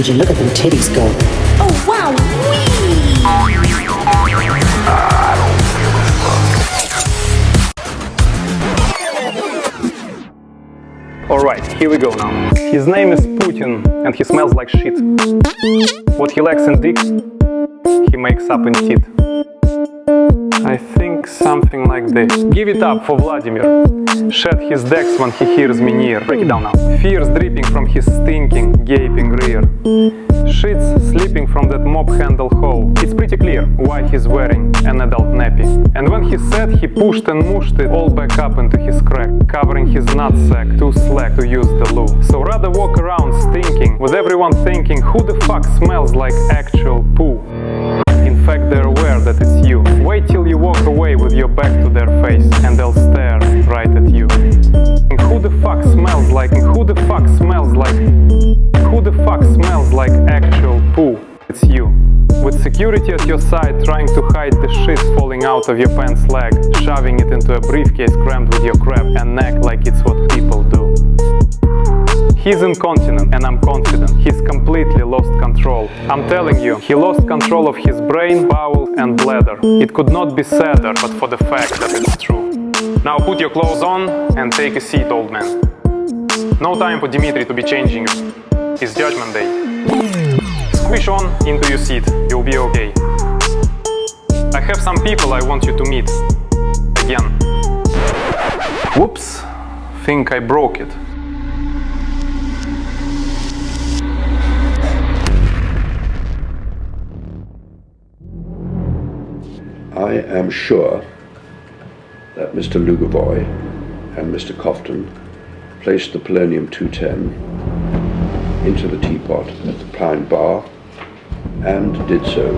Would you look at them titties go? Oh wow, Alright, here we go now. His name is Putin, and he smells like shit. What he lacks in dick, he makes up in teeth. I think something like this. Give it up for Vladimir. Shed his decks when he hears me near. Break it down now. Fears dripping from his stinking, gaping rear. Shits slipping from that mop handle hole. It's pretty clear why he's wearing an adult nappy. And when he said, he pushed and mushed it all back up into his crack, covering his nutsack, too slack to use the loo. So rather walk around stinking, with everyone thinking, who the fuck smells like actual poo? In fact, they're aware that it's you. Wait till you walk away with your back to their face, and they'll stare right at you. And who the fuck smells like? And who the fuck smells like? Who the fuck smells like actual poo? It's you. With security at your side, trying to hide the shit falling out of your pants leg, shoving it into a briefcase crammed with your crap and neck like it's what people do. He's incontinent, and I'm confident he's completely lost control. I'm telling you, he lost control of his brain, bowel and bladder. It could not be sadder, but for the fact that it's true. Now put your clothes on and take a seat, old man. No time for Dimitri to be changing you. It's judgment day. Squish on into your seat, you'll be okay. I have some people I want you to meet. Again. Whoops, think I broke it. I am sure that Mr. Lugovoy and Mr. Cofton placed the polonium-210 into the teapot at the Pine Bar and did so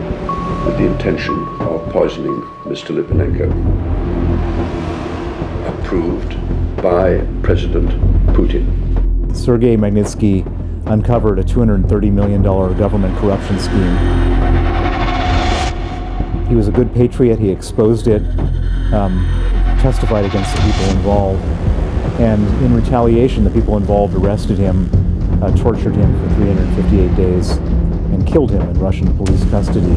with the intention of poisoning Mr. Litvinenko. Approved by President Putin. Sergei Magnitsky uncovered a $230 million government corruption scheme. He was a good patriot, he exposed it, testified against the people involved, and in retaliation the people involved arrested him, tortured him for 358 days, and killed him in Russian police custody.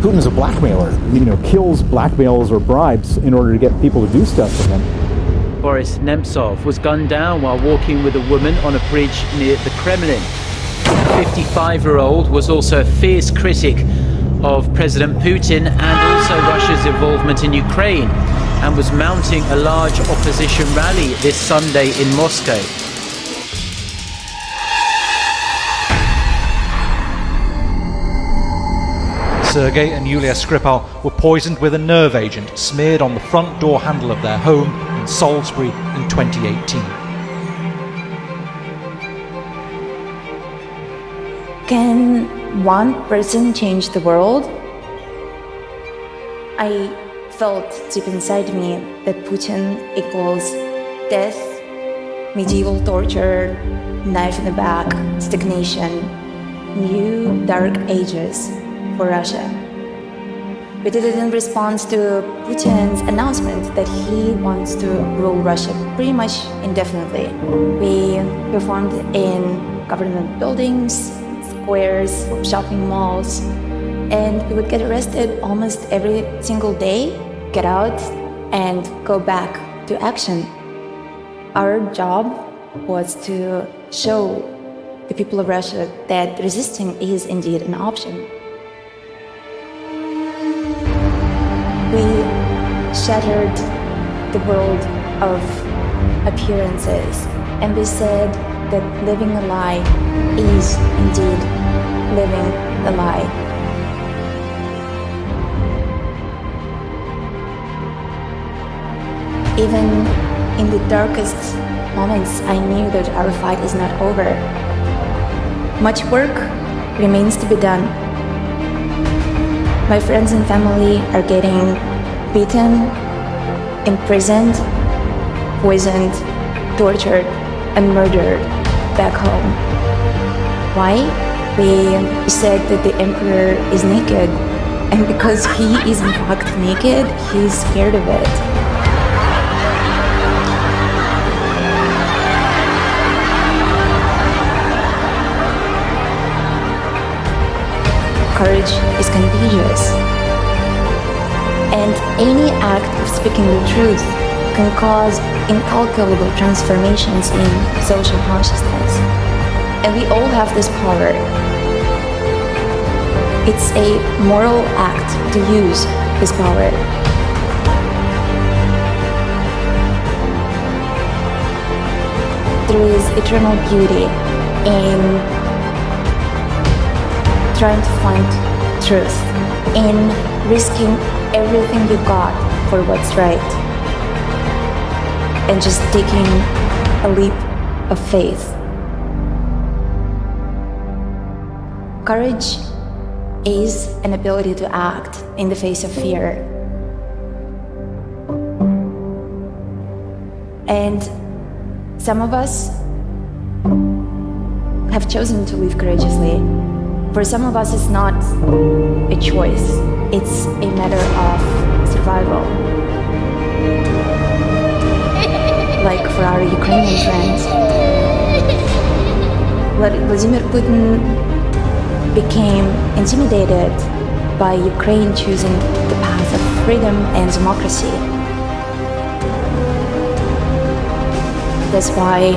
Putin's a blackmailer. Kills, blackmails, or bribes in order to get people to do stuff for him. Boris Nemtsov was gunned down while walking with a woman on a bridge near the Kremlin. The 55-year-old was also a fierce critic of President Putin and also Russia's involvement in Ukraine, and was mounting a large opposition rally this Sunday in Moscow. Sergei and Yulia Skripal were poisoned with a nerve agent smeared on the front door handle of their home in Salisbury in 2018. Can one person change the world? I felt deep inside me that Putin equals death, medieval torture, knife in the back, stagnation, new dark ages for Russia. We did it in response to Putin's announcement that he wants to rule Russia pretty much indefinitely. We performed in government buildings, squares, shopping malls, and we would get arrested almost every single day, get out, and go back to action. Our job was to show the people of Russia that resisting is indeed an option. We shattered the world of appearances, and we said that living a lie is indeed living a lie. Even in the darkest moments, I knew that our fight is not over. Much work remains to be done. My friends and family are getting beaten, imprisoned, poisoned, tortured, and murdered back home. Why? We said that the emperor is naked, and because he is in fact naked, he's scared of it. courage is contagious. And any act of speaking the truth can cause incalculable transformations in social consciousness. And we all have this power. It's a moral act to use this power. There is eternal beauty in trying to find truth, in risking everything you got for what's right, and just taking a leap of faith. Courage is an ability to act in the face of fear. And some of us have chosen to live courageously. For some of us, it's not a choice, it's a matter of survival. Like for our Ukrainian friends, Vladimir Putin became intimidated by Ukraine choosing the path of freedom and democracy. That's why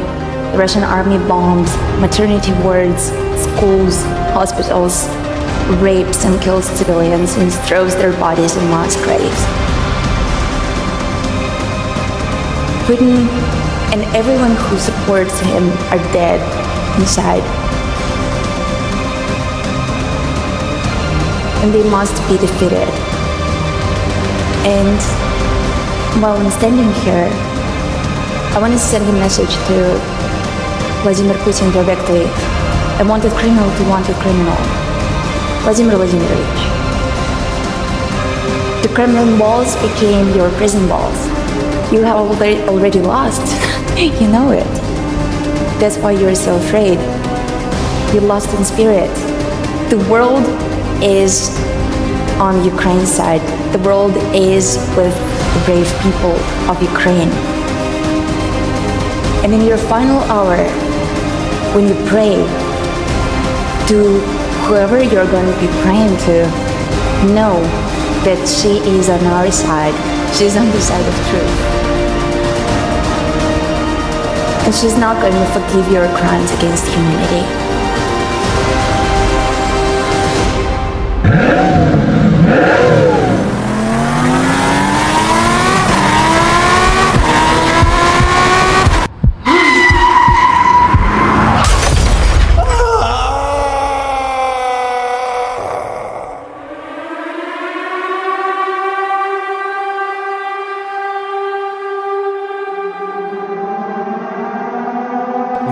the Russian army bombs maternity wards, schools, hospitals, rapes and kills civilians, and throws their bodies in mass graves. Putin and everyone who supports him are dead inside. And they must be defeated. And while I'm standing here, I want to send a message to Vladimir Putin directly. A wanted criminal to wanted criminal. Vladimir Vladimirovich. The Kremlin walls became your prison walls. You have already lost. You know it. That's why you're so afraid. You lost in spirit. The world is on Ukraine's side. The world is with the brave people of Ukraine. And in your final hour, when you pray to whoever you're going to be praying to, know that she is on our side. She's on the side of truth. And she's not going to forgive your crimes against humanity.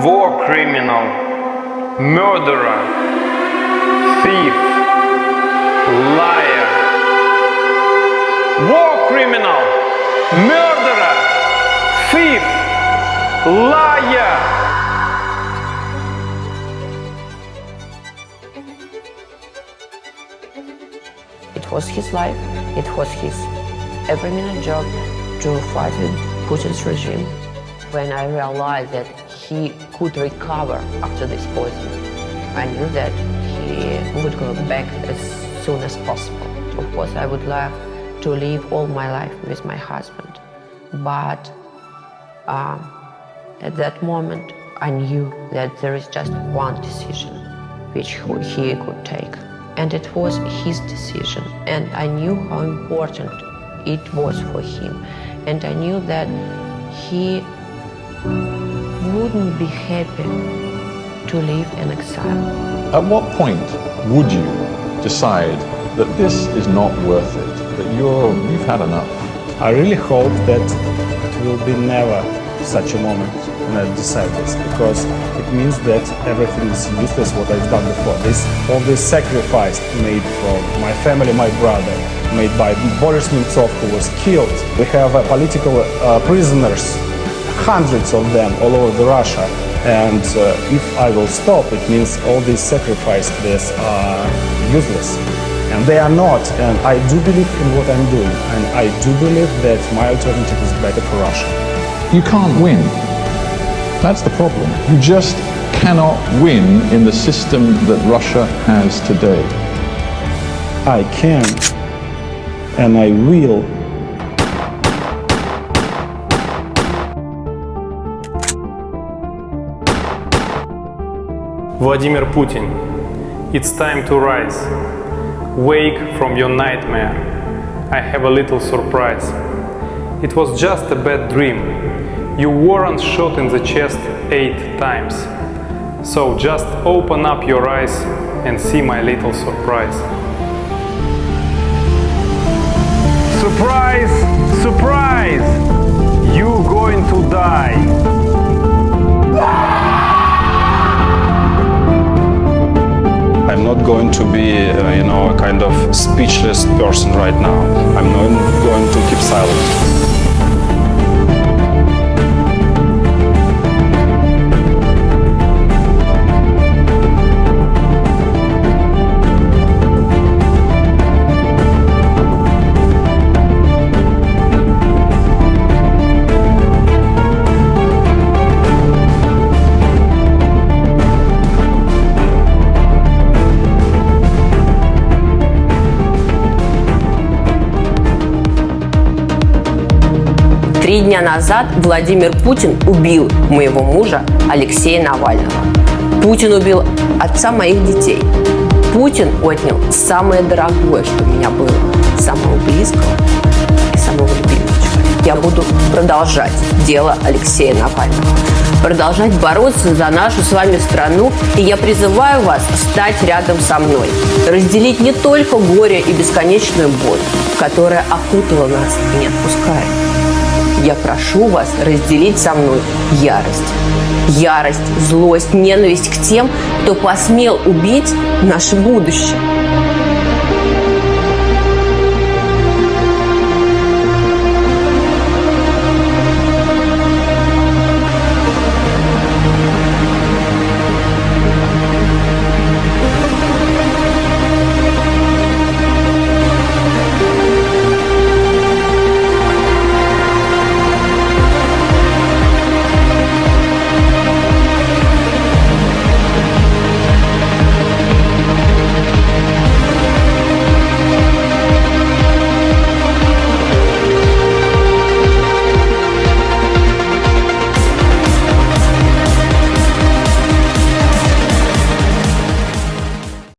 War criminal, murderer, thief, liar. War criminal, murderer, thief, liar. It was his life, it was his every minute job to fight with Putin's regime. When I realized that he could recover after this poison, I knew that he would go back as soon as possible. Of course, I would love to live all my life with my husband, but at that moment, I knew that there is just one decision which he could take, and it was his decision, and I knew how important it was for him, and I knew that he wouldn't be happy to live in exile. At what point would you decide that this is not worth it, that you've had enough? I really hope that it will be never such a moment when I decide this, because it means that everything is useless what I've done before. All this sacrifice made for my family, my brother, made by Boris Nemtsov, who was killed. We have political prisoners, hundreds of them all over Russia, and if I will stop, it means all these sacrifices are useless, and they are not. And I do believe in what I'm doing, and I do believe that my alternative is better for Russia. You can't win. That's the problem. You just cannot win in the system that Russia has today. I can and I will. Vladimir Putin, it's time to rise. Wake from your nightmare. I have a little surprise. It was just a bad dream. You weren't shot in the chest 8 times. So just open up your eyes and see my little surprise. Surprise! Surprise! You're going to die! I'm not going to be, a kind of speechless person right now. I'm not going to keep silent. Три дня назад Владимир Путин убил моего мужа Алексея Навального. Путин убил отца моих детей. Путин отнял самое дорогое, что у меня было, самого близкого и самого любимого человека. Я буду продолжать дело Алексея Навального, продолжать бороться за нашу с вами страну, и я призываю вас стать рядом со мной, разделить не только горе и бесконечную боль, которая окутала нас и не отпускает. Я прошу вас разделить со мной ярость. Ярость, злость, ненависть к тем, кто посмел убить наше будущее.